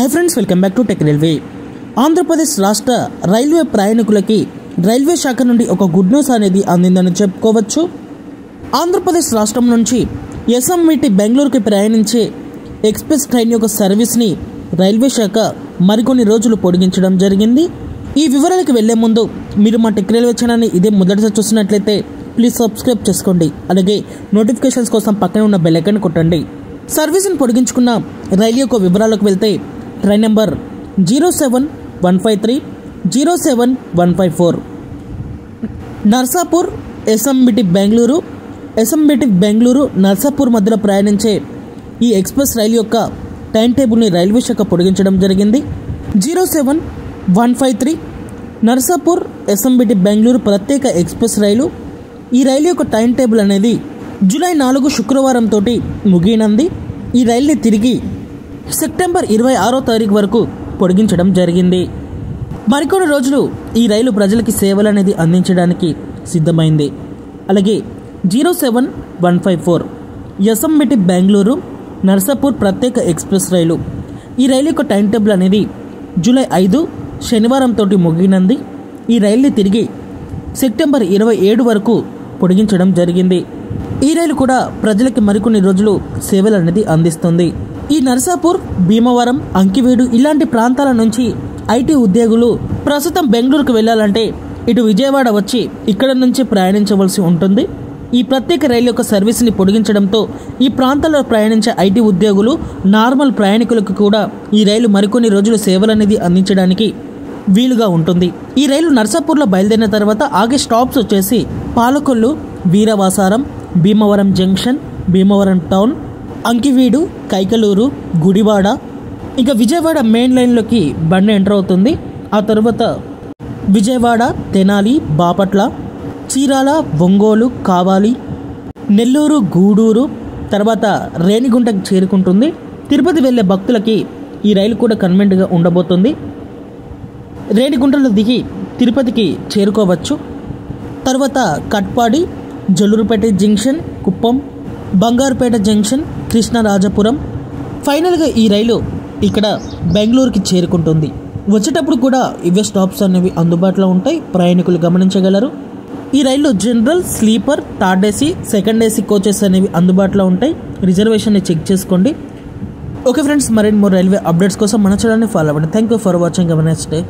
Hi friends welcome back to take railway. Andhra Pradesh రాష్ట్ర railway ప్రయాణికులకి railway శాఖ నుండి ఒక గుడ్ న్యూస్ అనేది అందిందని చెప్పుకోవచ్చు। ఆంధ్రప్రదేశ్ రాష్ట్రం నుంచి ఎస్ఎంబిటి బెంగళూరుకి ప్రయాణించే ఎక్స్ప్రెస్ ట్రైన్ యొక్క సర్వీస్ని రైల్వే శాఖ మరికొన్ని రోజులు పొడిగించడం జరిగింది। ఈ వివరాలకు వెళ్లే ముందు మీరు మా టెక్ రైల్వే ఛానల్ని ఇదే మొదటిసారి చూస్తున్నట్లయితే ప్లీజ్ సబ్స్క్రైబ్ చేసుకోండి, అలాగే నోటిఫికేషన్స్ కోసం పక్కనే ఉన్న బెల్ ఐకాన్ కొట్టండి। సర్వీస్ని పొడిగించుకున్న రైలు యొక్క వివరాలకు వెళ్తే train number 07153 07154 Narsapur SMBT Bengaluru Narsapur మధ్యలో ప్రయాణించే ఈ ఎక్స్ప్రెస్ రైలు యొక్క టైం టేబుల్ని రైల్వే శాఖ పొడిగించడం జరిగింది। 07153 నర్సాపూర్ ఎస్ఎంబిటి బెంగళూరు ప్రత్యేక ఎక్స్ప్రెస్ రైలు। ఈ రైలు యొక్క టైం టేబుల్ అనేది జూలై 4 శుక్రవారం తోటి ముగియనుంది। ఈ రైలుని తిరిగి సెప్టెంబర్ 26వ తారీఖు వరకు పొడిగించడం జరిగింది। మరికొన్ని రోజులు ఈ రైలు ప్రజలకి సేవలు అనేది అందించడానికి సిద్ధమైంది। అలాగే 07154 ఎస్ఎంబిటి బెంగళూరు నర్సాపూర్ ప్రత్యేక ఎక్స్ప్రెస్ రైలు। ఈ రైలు యొక్క టైం టేబుల్ అనేది జూలై 5 శనివారం తోటి ముగియనుంది। ఈ రైలుని తిరిగి సెప్టెంబర్ 27 వరకు పొడిగించడం జరిగింది। ఈ రైలు కూడా ప్రజలకి మరికొన్ని రోజులు సేవలు అనేది అందిస్తుంది। ఈ నర్సాపూర్, భీమవరం, అంకివేడు ఇలాంటి ప్రాంతాల నుంచి ఐటీ ఉద్యోగులు ప్రస్తుతం బెంగళూరుకు వెళ్ళాలంటే ఇటు విజయవాడ వచ్చి ఇక్కడ నుంచి ప్రయాణించవలసి ఉంటుంది। ఈ ప్రత్యేక రైలు యొక్క సర్వీస్ని పొడిగించడంతో ఈ ప్రాంతాల్లో ప్రయాణించే ఐటీ ఉద్యోగులు, నార్మల్ ప్రయాణికులకు కూడా ఈ రైలు మరికొన్ని రోజులు సేవలు అనేది అందించడానికి వీలుగా ఉంటుంది। ఈ రైలు నర్సాపూర్లో బయలుదేరిన తర్వాత ఆగే స్టాప్స్ వచ్చేసి పాలకొల్లు, వీరవాసారం, భీమవరం జంక్షన్, భీమవరం టౌన్, అంకివీడు, కైకలూరు, గుడివాడ, ఇంకా విజయవాడ మెయిన్ లైన్లోకి బండి ఎంటర్ అవుతుంది। ఆ తర్వాత విజయవాడ, తెనాలి, బాపట్ల, చీరాల, ఒంగోలు, కావాలి, నెల్లూరు, గూడూరు, తర్వాత రేణిగుంటకు చేరుకుంటుంది। తిరుపతి వెళ్లే భక్తులకి ఈ రైలు కూడా కన్వీనియంట్గా ఉండబోతుంది। రేణిగుంటలో దిగి తిరుపతికి చేరుకోవచ్చు। తర్వాత కట్పాడి, జల్లూరుపేట జంక్షన్, కుప్పం, బంగారుపేట జంక్షన్, కృష్ణరాజపురం, ఫైనల్గా ఈ రైలు ఇక్కడ బెంగళూరుకి చేరుకుంటుంది। వచ్చేటప్పుడు కూడా ఇవే స్టాప్స్ అనేవి అందుబాటులో ఉంటాయి, ప్రయాణికులు గమనించగలరు। ఈ రైల్లో general, sleeper, third AC, second AC coaches అనేవి అందుబాటులో ఉంటాయి। రిజర్వేషన్ని చెక్ చేసుకోండి। ఓకే ఫ్రెండ్స్, మరిన్ని రైల్వే అప్డేట్స్ కోసం మన ఛానల్ని ఫాలో అవ్వండి। Thank you for watching, have a nice day.